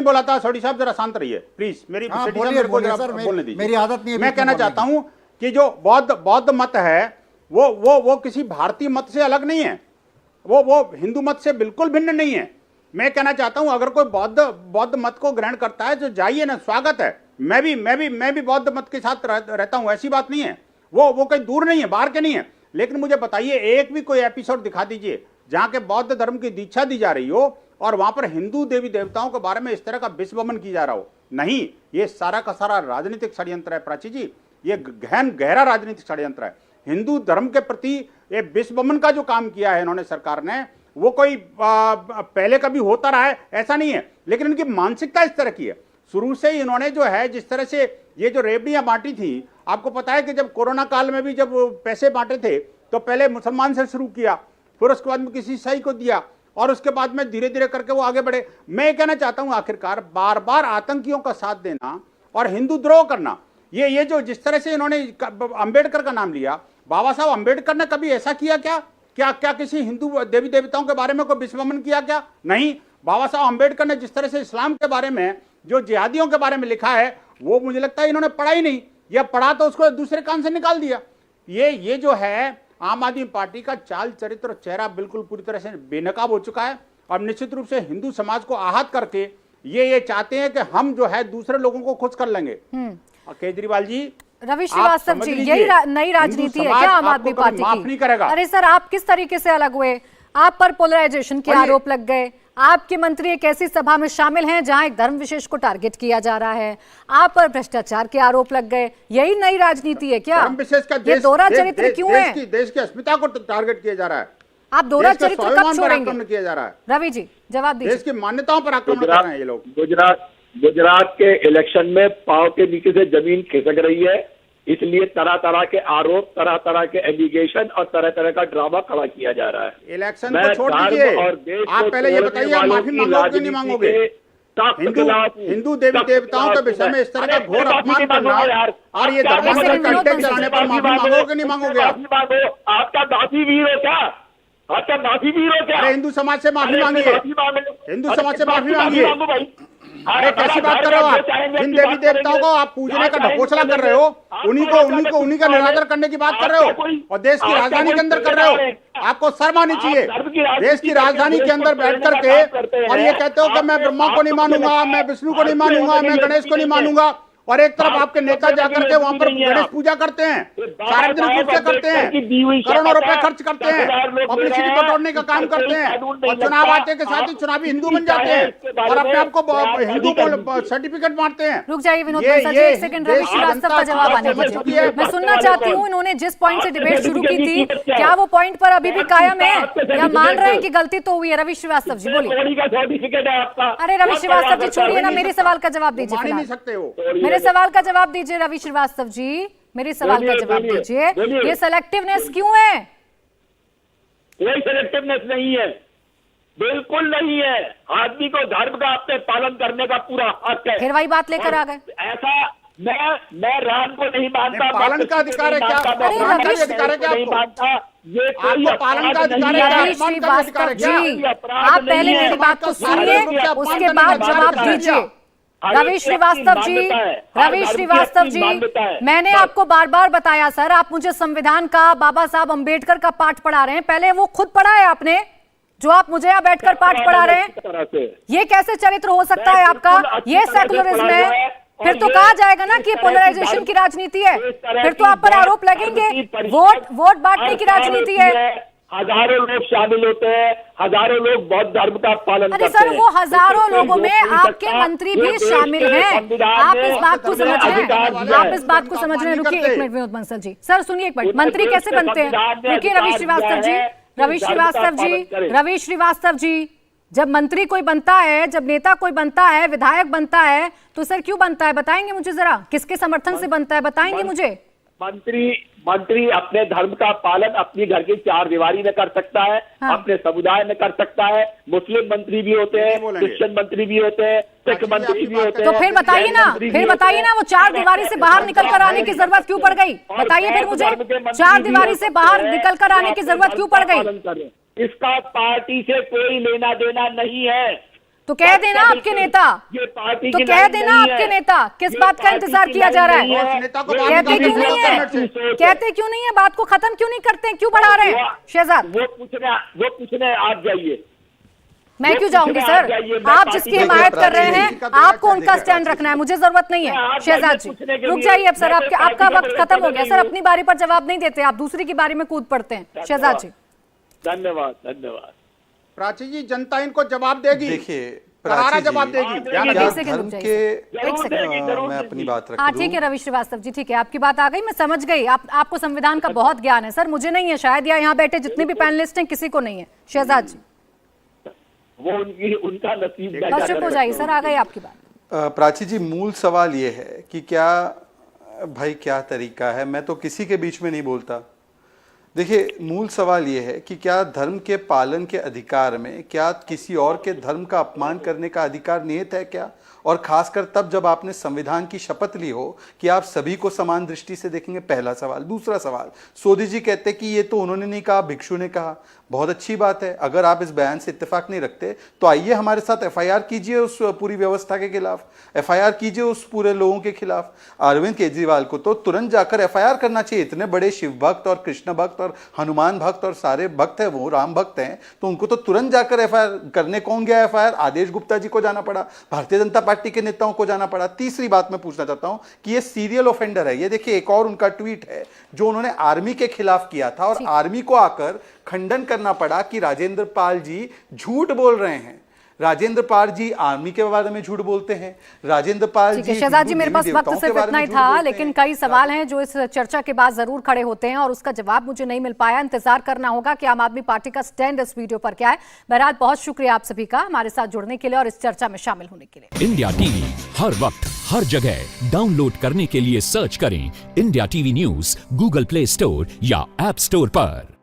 बोला था, सोढ़ी साहब जरा शांत रहिए प्लीज, मेरी बोलने दीजिए, मेरी आदत नहीं है। मैं कहना चाहता हूं कि जो बौद्ध मत है वो किसी भारतीय मत से अलग नहीं है, वो हिंदू मत से बिल्कुल भिन्न नहीं है। मैं कहना चाहता हूं अगर कोई बौद्ध मत को ग्रहण करता है तो जाइए ना, स्वागत है। मैं भी बौद्ध मत के साथ रहता हूं, ऐसी बात नहीं है, वो कहीं दूर नहीं है, बाहर के नहीं है। लेकिन मुझे बताइए एक भी कोई एपिसोड दिखा दीजिए जहां के बौद्ध धर्म की दीक्षा दी जा रही हो और वहां पर हिंदू देवी देवताओं के बारे में इस तरह का विश्वमन किया जा रहा हो। नहीं, ये सारा का सारा राजनीतिक षड्यंत्र है प्राची जी, ये गहरा राजनीतिक षड्यंत्र है। हिंदू धर्म के प्रति ये विश्वमन का जो काम किया है इन्होंने सरकार ने, वो कोई पहले कभी होता रहा है ऐसा नहीं है, लेकिन इनकी मानसिकता इस तरह की है। शुरू से ही इन्होंने जो है जिस तरह से ये जो रेवड़ियां बांटी थी, आपको पता है कि जब कोरोना काल में भी जब पैसे बांटे थे तो पहले मुसलमान से शुरू किया, फिर उसके बाद में किसी ईसाई को दिया और उसके बाद में धीरे धीरे करके वो आगे बढ़े। मैं ये कहना चाहता हूं आखिरकार बार बार आतंकियों का साथ देना और हिंदू द्रोह करना, ये जो जिस तरह से इन्होंने अंबेडकर का नाम लिया, बाबा साहब अंबेडकर ने कभी ऐसा किया क्या किसी हिंदू देवी देवताओं के बारे में कोई विश्वमन किया क्या? नहीं। बाबा साहब अंबेडकर ने जिस तरह से इस्लाम के बारे में, जो जिहादियों के बारे में लिखा है, वो मुझे लगता है इन्होंने पढ़ा ही नहीं, या पढ़ा तो उसको दूसरे कान से निकाल दिया। ये जो है आम आदमी पार्टी का चाल चरित्र और चेहरा बिल्कुल पूरी तरह से बेनकाब हो चुका है और निश्चित रूप से हिंदू समाज को आहत करके ये चाहते हैं कि हम जो है दूसरे लोगों को खुश कर लेंगे। और केजरीवाल जी, रवि श्रीवास्तव जी, यही नई राजनीति है क्या आम आदमी पार्टी की? माफ नहीं करेगा। अरे सर, आप किस तरीके से अलग हुए? आप पर पोलराइजेशन के आरोप लग गए, आपके मंत्री एक ऐसी सभा में शामिल हैं जहां एक धर्म विशेष को टारगेट किया जा रहा है, आप पर भ्रष्टाचार के आरोप लग गए, यही नई राजनीति है क्या? धर्म विशेष का ये दोहरा चरित्र क्यों है? देश की अस्मिता को टारगेट किया जा रहा है। आप दोहरा चरित्र कब छोड़ेंगे? किया जा रहा है। रवि जी जवाब दीजिए। देश की मान्यताओं पर आक्रमण कर रहे हैं ये लोग। गुजरात के इलेक्शन में पांव के नीचे से जमीन खिसक रही है, इसलिए तरह तरह के आरोप, तरह तरह के एलिगेशन और तरह तरह का ड्रामा खड़ा किया जा रहा है। इलेक्शन को छोड़ दीजिए, आप पहले ये बताइए आप माफी मांगोगे कि नहीं मांगोगे? हिंदू देवी देवताओं के विषय में इस तरह का घोर अपमान करना और ये धर्मांतरण कंटेंट चलाने पर माफी मांगोगे कि नहीं मांगोगे? आपका माफी वीर हो क्या? आपका माफी वीर हो क्या? अरे हिंदू समाज से माफी मांगिए, हिंदू समाज से माफी मांगिए। अरे कैसी बात कर रहे हो आप? जिन देवी देवताओं को आप पूजने का ढकोसला कर रहे हो, उन्हीं का निरादर करने की बात कर रहे हो और देश की राजधानी के अंदर कर रहे हो। आपको शर्म आनी चाहिए। देश की राजधानी के अंदर बैठ करके और ये कहते हो कि मैं ब्रह्मा को नहीं मानूंगा, मैं विष्णु को नहीं मानूंगा, मैं गणेश को नहीं मानूंगा, और एक तरफ आपके नेता जाकर के वहां पर गणेश पूजा करते हैं, सार्वजनिक रूप से करते हैं, करोड़ों रुपए खर्च करते हैं, पब्लिसिटी बटोरने का काम करते हैं और चुनाव आते के साथ ही चुनावी हिंदू बन जाते हैं और अपने आप को हिंदू सर्टिफिकेट मारते हैं। रुक जाइए विनोद बंसल जी, एक सेकंड। रवि श्रीवास्तव का जवाब आने दीजिए। मैं सुनना चाहती हूँ, इन्होंने जिस पॉइंट से डिबेट शुरू की थी, क्या वो पॉइंट पर अभी भी कायम है या मान रहे हैं कि गलती तो हुई है? रवि श्रीवास्तव जी बोलिए। अरे रवि श्रीवास्तव जी छोड़िए ना, मेरे सवाल का जवाब दीजिए। नहीं सकते हो, मेरे सवाल का जवाब दीजिए रवि श्रीवास्तव जी, मेरे सवाल का जवाब दीजिए। ये सेलेक्टिवनेस क्यों है? कोई सेलेक्टिवनेस नहीं है, बिल्कुल नहीं है। आदमी को धर्म का अपने पालन करने का पूरा हक है। फिर वही बात लेकर आ गए। ऐसा मैं राम को नहीं मानता, पालन का अधिकार है क्या? अधिकार है क्या आपको? ये आपको पालन का अधिकार है? रवि श्रीवास्तव जी, आप पहले मेरी बात को सुनिए, उसके बाद जवाब दीजिए। रवि श्रीवास्तव जी, रवि श्रीवास्तव जी, मैंने आपको बार बार बताया सर, आप मुझे संविधान का, बाबा साहब अंबेडकर का पाठ पढ़ा रहे हैं। पहले वो खुद पढ़ा है आपने, जो आप मुझे यहाँ बैठकर पाठ पढ़ा रहे हैं। ये कैसे चरित्र हो सकता है आपका? ये सेकुलरिज्म है। फिर तो कहा जाएगा ना कि पोलराइजेशन की राजनीति है, फिर तो आप पर आरोप लगेंगे वोट बांटने की राजनीति है। हजारों लोग शामिल होते हैं, हजारों लोग बौद्ध धर्म का पालन करते हैं। अरे सर, वो हजारों लोगों में आपके मंत्री भी शामिल हैं। आप इस बात को समझ रहे हैं? आप इस बात को समझ रहे हैं? रुकिए एक मिनट विनोद बंसल जी, सर सुनिए एक मिनट। मंत्री कैसे बनते हैं? रुकिए रवि श्रीवास्तव जी, रवि श्रीवास्तव जी, जब मंत्री कोई बनता है, जब नेता कोई बनता है, विधायक बनता है, तो सर क्यों बनता है, बताएंगे मुझे जरा, किसके समर्थन से बनता है, बताएंगे मुझे। मंत्री अपने धर्म का पालन अपनी घर की चार दीवारी में कर सकता है, हाँ। अपने समुदाय में कर सकता है। मुस्लिम मंत्री भी होते हैं, क्रिश्चियन मंत्री भी होते हैं, सिख मंत्री भी होते हैं। तो फिर बताइए ना वो चार दीवारी से बाहर निकल कर आने की जरूरत क्यों पड़ गई, बताइए फिर मुझे, चार दीवारी से बाहर निकल कर आने की जरूरत क्यों पड़ गई। इसका पार्टी से कोई लेना देना नहीं है। तो कह देना आपके नेता, तो कह देना आपके नेता, किस बात का इंतजार किया जा रहा है, कहते क्यों नहीं है, कहते क्यों नहीं है, बात को खत्म क्यों नहीं करते, क्यों बढ़ा रहे हैं शहजाद। वो पूछने आप जाइए। मैं क्यों जाऊंगी सर, आप जिसकी हिमायत कर रहे हैं आपको उनका स्टैंड रखना है, मुझे जरूरत नहीं है। शहजाद जी रुक जाइए अब सर, आपका वक्त खत्म हो गया सर, अपनी बारी पर जवाब नहीं देते आप, दूसरी की बारी में कूद पड़ते हैं। शहजाद जी धन्यवाद। प्राची जी, जनता इनको जवाब देगी, देखिए करारा जवाब देगी। मैं अपनी बात रखूं। हाँ ठीक है रवि श्रीवास्तव जी, ठीक है, आपकी बात आ गई, मैं समझ गई, आपको संविधान का बहुत ज्ञान है सर, मुझे नहीं है शायद, या यहाँ बैठे जितने भी पैनलिस्ट हैं किसी को नहीं है। शहजाद जी वो उनका नसीब। बस चुप हो जाइए सर, आ गई आपकी बात। प्राची जी, मूल सवाल ये है कि क्या तरीका है, मैं तो किसी के बीच में नहीं बोलता। देखिए, मूल सवाल ये है कि क्या धर्म के पालन के अधिकार में क्या किसी और के धर्म का अपमान करने का अधिकार निहित है क्या, और खासकर तब जब आपने संविधान की शपथ ली हो कि आप सभी को समान दृष्टि से देखेंगे, पहला सवाल। दूसरा सवाल, सोदी जी कहते कि ये तो उन्होंने नहीं कहा, भिक्षु ने कहा, बहुत अच्छी बात है, अगर आप इस बयान से इत्तेफाक नहीं रखते तो आइए हमारे साथ एफआईआर कीजिए उस पूरी व्यवस्था के खिलाफ, एफआईआर कीजिए उस पूरे लोगों के खिलाफ। अरविंद केजरीवाल को तो तुरंत जाकर एफआईआर करना चाहिए, इतने बड़े शिव भक्त और कृष्ण भक्त और हनुमान भक्त और सारे भक्त हैं, वो राम भक्त हैं, तो उनको तो तुरंत जाकर एफआईआर करने कौन गया एफआईआर, आदेश गुप्ता जी को जाना पड़ा, भारतीय जनता पार्टी के नेताओं को जाना पड़ा। तीसरी बात मैं पूछना चाहता हूं कि ये सीरियल ऑफेंडर है, ये देखिए एक और उनका ट्वीट है जो उन्होंने आर्मी के खिलाफ किया था, और आर्मी को आकर खंडन करना पड़ा कि राजेंद्र पाल जी झूठ बोल रहे हैं। राजेंद्र पाल जी आर्मी के बारे में झूठ बोलते हैं, राजेंद्र पाल जी। शहजाद जी मेरे पास वक्त सिर्फ इतना ही था, लेकिन कई सवाल हैं जो इस चर्चा के बाद जरूर खड़े होते हैं और उसका जवाब मुझे नहीं मिल पाया। इंतजार करना होगा कि आम आदमी पार्टी का स्टैंड इस वीडियो पर क्या है। बहरहाल बहुत शुक्रिया आप सभी का हमारे साथ जुड़ने के लिए और इस चर्चा में शामिल होने के लिए। इंडिया टीवी हर वक्त हर जगह डाउनलोड करने के लिए सर्च करें India TV news Google play store या ऐप स्टोर पर।